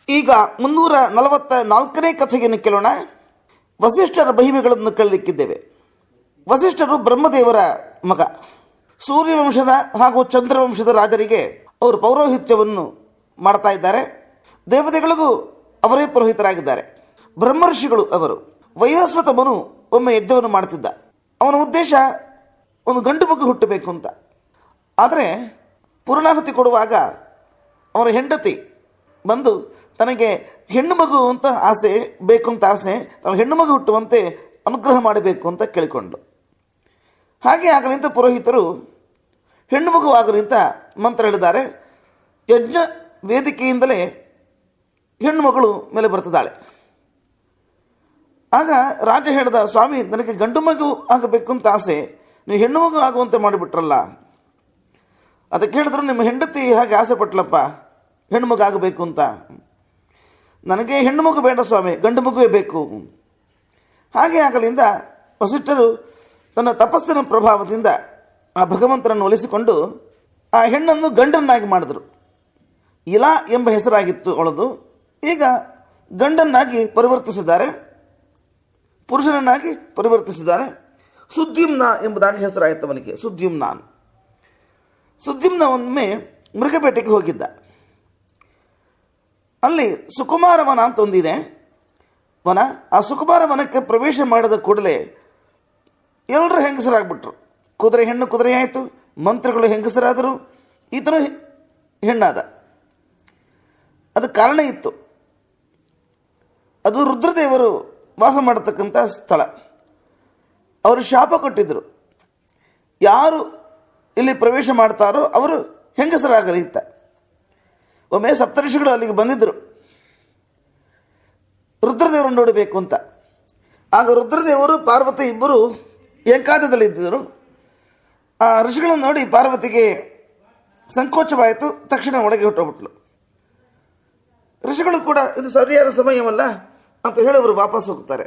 ಈಗ 344ನೇ ಕಥೆಯನ್ನು ಕೇಳೋಣ. ವಸಿಷ್ಠರ ಮಹಿಮೆಗಳನ್ನು ಕೇಳಲಿಕ್ಕಿದ್ದೇವೆ. ವಸಿಷ್ಠರು ಬ್ರಹ್ಮದೇವರ ಮಗ. ಸೂರ್ಯವಂಶದ ಹಾಗೂ ಚಂದ್ರವಂಶದ ರಾಜರಿಗೆ ಅವರು ಪೌರೋಹಿತ್ಯವನ್ನು ಮಾಡ್ತಾ ಇದ್ದಾರೆ. ದೇವತೆಗಳಿಗೂ ಅವರೇ ಪುರೋಹಿತರಾಗಿದ್ದಾರೆ. ಬ್ರಹ್ಮರ್ಷಿಗಳು ಅವರು. ವೈವಸ್ವತ ಮನು ಒಮ್ಮೆ ಯಜ್ಞವನ್ನು ಮಾಡ್ತಿದ್ದ. ಅವನ ಉದ್ದೇಶ ಒಂದು ಗಂಡು ಮಗು ಹುಟ್ಟಬೇಕು ಅಂತ. ಆದರೆ ಪೂರ್ಣಾಹುತಿ ಕೊಡುವಾಗ ಅವರ ಹೆಂಡತಿ ಬಂದು ತನಗೆ ಹೆಣ್ಣು ಮಗು ಅಂತ ಆಸೆ ಬೇಕು ಅಂತ ಆಸೆ, ತನಗೆ ಹೆಣ್ಣು ಮಗು ಹುಟ್ಟುವಂತೆ ಅನುಗ್ರಹ ಮಾಡಬೇಕು ಅಂತ ಕೇಳಿಕೊಂಡು, ಹಾಗೆ ಆಗಲಿ ಅಂತ ಪುರೋಹಿತರು ಹೆಣ್ಣು ಮಗು ಆಗಲಿ ಅಂತ ಮಂತ್ರ ಹೇಳಿದ್ದಾರೆ. ಯಜ್ಞ ವೇದಿಕೆಯಿಂದಲೇ ಹೆಣ್ಣು ಮಗಳು ಮೇಲೆ ಬರ್ತಿದ್ದಾಳೆ. ಆಗ ರಾಜ ಹೇಳಿದ, ಸ್ವಾಮಿ ನನಗೆ ಗಂಡು ಮಗು ಆಗಬೇಕು ಅಂತ ಆಸೆ, ನೀವು ಹೆಣ್ಣು ಮಗು ಆಗುವಂತೆ ಮಾಡಿಬಿಟ್ರಲ್ಲ. ಅದಕ್ಕೆ ಹೇಳಿದ್ರು, ನಿಮ್ಮ ಹೆಂಡತಿ ಹಾಗೆ ಆಸೆ ಪಟ್ಲಪ್ಪ ಹೆಣ್ಣು ಮಗು ಆಗಬೇಕು ಅಂತ. ನನಗೆ ಹೆಣ್ಣು ಮಗು ಬೇಡ ಸ್ವಾಮಿ, ಗಂಡು ಮಗುವೇ ಬೇಕು. ಹಾಗೆ ಆಗಲಿಂದ ವಸಿಷ್ಠರು ತನ್ನ ತಪಸ್ಸಿನ ಪ್ರಭಾವದಿಂದ ಆ ಭಗವಂತನನ್ನು ಒಲಿಸಿಕೊಂಡು ಆ ಹೆಣ್ಣನ್ನು ಗಂಡನ್ನಾಗಿ ಮಾಡಿದ್ರು. ಇಲಾ ಎಂಬ ಹೆಸರಾಗಿತ್ತು ಅವಳದು. ಈಗ ಗಂಡನ್ನಾಗಿ ಪರಿವರ್ತಿಸಿದ್ದಾರೆ, ಪುರುಷನನ್ನಾಗಿ ಪರಿವರ್ತಿಸಿದ್ದಾರೆ. ಸುದ್ಯುಮ್ನ ಎಂಬುದಾಗಿ ಹೆಸರಾಯಿತು ಅವನಿಗೆ, ಸುದ್ಯುಮ್ನಾನ್. ಸುದ್ಯುಮ್ನ ಒಮ್ಮೆ ಮೃಗಪೇಟೆಗೆ ಹೋಗಿದ್ದ. ಅಲ್ಲಿ ಸುಕುಮಾರ ವನ ಅಂತ ಒಂದಿದೆ ವನ. ಆ ಸುಕುಮಾರ ವನಕ್ಕೆ ಪ್ರವೇಶ ಮಾಡಿದ ಕೂಡಲೇ ಎಲ್ಲರೂ ಹೆಂಗಸರಾಗ್ಬಿಟ್ರು. ಕುದುರೆ ಹೆಣ್ಣು ಕುದುರೆ ಆಯಿತು, ಮಂತ್ರಿಗಳು ಹೆಂಗಸರಾದರು, ಈತನು ಹೆಣ್ಣಾದ. ಅದು ಕಾರಣ ಇತ್ತು. ಅದು ರುದ್ರದೇವರು ವಾಸ ಮಾಡತಕ್ಕಂಥ ಸ್ಥಳ. ಅವರು ಶಾಪ ಕೊಟ್ಟಿದ್ದರು, ಯಾರು ಇಲ್ಲಿ ಪ್ರವೇಶ ಮಾಡ್ತಾರೋ ಅವರು ಹೆಂಗಸರಾಗಲಿ ಅಂತ. ಒಮ್ಮೆ ಸಪ್ತಋಷಿಗಳು ಅಲ್ಲಿಗೆ ಬಂದಿದ್ದರು ರುದ್ರದೇವರನ್ನು ನೋಡಬೇಕು ಅಂತ. ಆಗ ರುದ್ರದೇವರು ಪಾರ್ವತಿ ಇಬ್ಬರು ಏಕಾಂತದಲ್ಲಿದ್ದರು. ಆ ಋಷಿಗಳನ್ನು ನೋಡಿ ಪಾರ್ವತಿಗೆ ಸಂಕೋಚವಾಯಿತು. ತಕ್ಷಣ ಒಳಗೆ ಹೊಟ್ಟೋಗ್ಬಿಟ್ಲು. ಋಷಿಗಳು ಕೂಡ ಇದು ಸರಿಯಾದ ಸಮಯವಲ್ಲ ಅಂತ ಹೇಳಿ ಅವರು ವಾಪಸ್ ಹೋಗ್ತಾರೆ.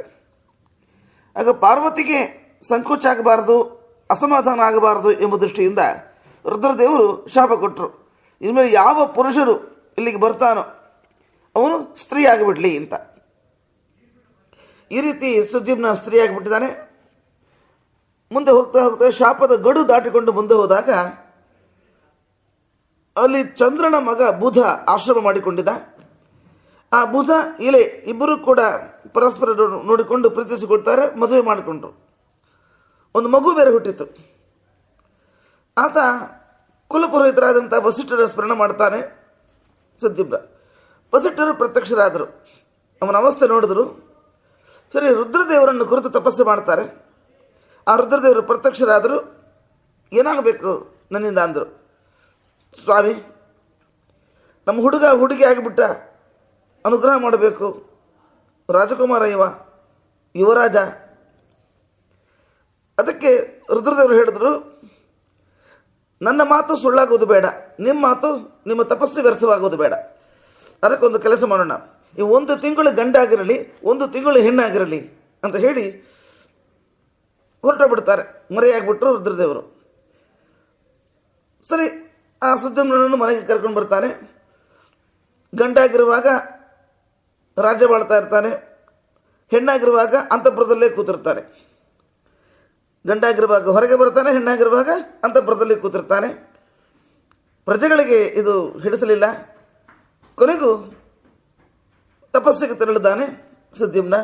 ಆಗ ಪಾರ್ವತಿಗೆ ಸಂಕೋಚ ಆಗಬಾರದು, ಅಸಮಾಧಾನ ಆಗಬಾರದು ಎಂಬ ದೃಷ್ಟಿಯಿಂದ ರುದ್ರದೇವರು ಶಾಪ ಕೊಟ್ಟರು. ಇನ್ಮೇಲೆ ಯಾವ ಪುರುಷರು ಇಲ್ಲಿಗೆ ಬರ್ತಾನೋ ಅವನು ಸ್ತ್ರೀ ಆಗಿಬಿಡ್ಲಿ ಅಂತ. ಈ ರೀತಿ ಸುದ್ಯುಮ್ನ ಸ್ತ್ರೀ ಆಗಿಬಿಟ್ಟಿದ್ದಾನೆ. ಮುಂದೆ ಹೋಗ್ತಾ ಹೋಗ್ತಾ ಶಾಪದ ಗಡು ದಾಟಿಕೊಂಡು ಮುಂದೆ ಹೋದಾಗ ಅಲ್ಲಿ ಚಂದ್ರನ ಮಗ ಬುಧ ಆಶ್ರಮ ಮಾಡಿಕೊಂಡಿದ್ದ. ಆ ಬುಧ ಇಲೆ ಇಬ್ಬರು ಕೂಡ ಪರಸ್ಪರ ನೋಡಿಕೊಂಡು ಪ್ರೀತಿಸಿಕೊಳ್ತಾರೆ, ಮದುವೆ ಮಾಡಿಕೊಂಡ್ರು. ಒಂದು ಮಗು ಬೇರೆ ಹುಟ್ಟಿತು. ಆತ ಕುಲಪುರೋಹಿತರಾದಂಥ ವಸಿಷ್ಠರ ಸ್ಮರಣೆ ಮಾಡ್ತಾನೆ ಸುದ್ಯುಮ್ನ. ವಸಿಷ್ಠರು ಪ್ರತ್ಯಕ್ಷರಾದರು, ಅವನ ಅವಸ್ಥೆ ನೋಡಿದ್ರು. ಸರಿ, ರುದ್ರದೇವರನ್ನು ಕುರಿತು ತಪಸ್ಸು ಮಾಡ್ತಾರೆ. ಆ ರುದ್ರದೇವರು ಪ್ರತ್ಯಕ್ಷರಾದರು. ಏನಾಗಬೇಕು ನನ್ನಿಂದ ಅಂದರು. ಸ್ವಾಮಿ, ನಮ್ಮ ಹುಡುಗ ಹುಡುಗಿ ಆಗಿಬಿಟ್ಟ, ಅನುಗ್ರಹ ಮಾಡಬೇಕು. ರಾಜಕುಮಾರ ಯುವರಾಜ. ಅದಕ್ಕೆ ರುದ್ರದೇವರು ಹೇಳಿದ್ರು, ನನ್ನ ಮಾತು ಸುಳ್ಳಾಗೋದು ಬೇಡ, ನಿಮ್ಮ ಮಾತು ನಿಮ್ಮ ತಪಸ್ಸು ವ್ಯರ್ಥವಾಗೋದು ಬೇಡ. ಅದಕ್ಕೊಂದು ಕೆಲಸ ಮಾಡೋಣ, ಈ 1 ತಿಂಗಳು ಗಂಡಾಗಿರಲಿ 1 ತಿಂಗಳು ಹೆಣ್ಣಾಗಿರಲಿ ಅಂತ ಹೇಳಿ ಹೊರಟೋಗ್ಬಿಡ್ತಾರೆ. ಮರೆಯಾಗ್ಬಿಟ್ರು ರುದ್ರದೇವರು. ಸರಿ, ಆ ಸುದ್ಯುಮ್ನನ್ನು ಮನೆಗೆ ಕರ್ಕೊಂಡು ಬರ್ತಾನೆ. ಗಂಡಾಗಿರುವಾಗ ರಾಜ್ಯ ಬಾಳ್ತಾ ಇರ್ತಾನೆ, ಹೆಣ್ಣಾಗಿರುವಾಗ ಅಂತಃಪುರದಲ್ಲೇ ಕೂತಿರ್ತಾನೆ. ಗಂಡಾಗಿರುವಾಗ ಹೊರಗೆ ಬರ್ತಾನೆ, ಹೆಣ್ಣಾಗಿರುವಾಗ ಅಂತಃಪುರದಲ್ಲಿ ಕೂತಿರ್ತಾನೆ. ಪ್ರಜೆಗಳಿಗೆ ಇದು ಹಿಡಿಸಲಿಲ್ಲ. ಕೊನೆಗೂ ತಪಸ್ಸಿಗೆ ತೆರಳಿದ್ದಾನೆ ಸುದ್ಯುಮ್ನ.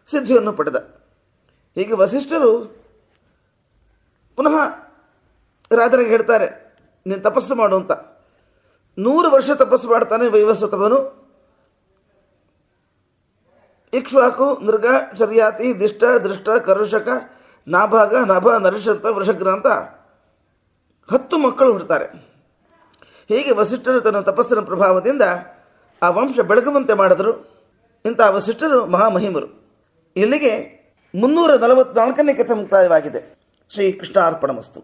ಸಿದ್ಧಿಯನ್ನು ಪಡೆದ. ಹೀಗೆ ವಸಿಷ್ಠರು ಪುನಃ ರಾಜರಿಗೆ ಹೇಳ್ತಾರೆ, ನೀನು ತಪಸ್ಸು ಮಾಡು ಅಂತ. 100 ವರ್ಷ ತಪಸ್ಸು ಮಾಡ್ತಾನೆ ವೈವಸ್ವತವನು. ಇಕ್ಷ್ವಾಕು, ನೃಗ, ಶರ್ಯಾತಿ, ದಿಷ್ಟ, ದೃಷ್ಟ, ಕರುಷಕ, ನಾಭಾಗ, ನಭ, ನರಿಷಂತ, ವೃಷಗ್ರ ಅಂತ 10 ಮಕ್ಕಳು ಹುಡ್ತಾರೆ. ಹೀಗೆ ವಸಿಷ್ಠರು ತನ್ನ ತಪಸ್ಸಿನ ಪ್ರಭಾವದಿಂದ ಆ ವಂಶ ಬೆಳಗುವಂತೆ ಮಾಡಿದರು. ಇಂಥ ವಸಿಷ್ಠರು ಮಹಾಮಹಿಮರು. ಇಲ್ಲಿಗೆ 344ನೇ ಕಥೆ ಮುಕ್ತಾಯವಾಗಿದೆ. ಶ್ರೀ ಕೃಷ್ಣಾರ್ಪಣಮಸ್ತು.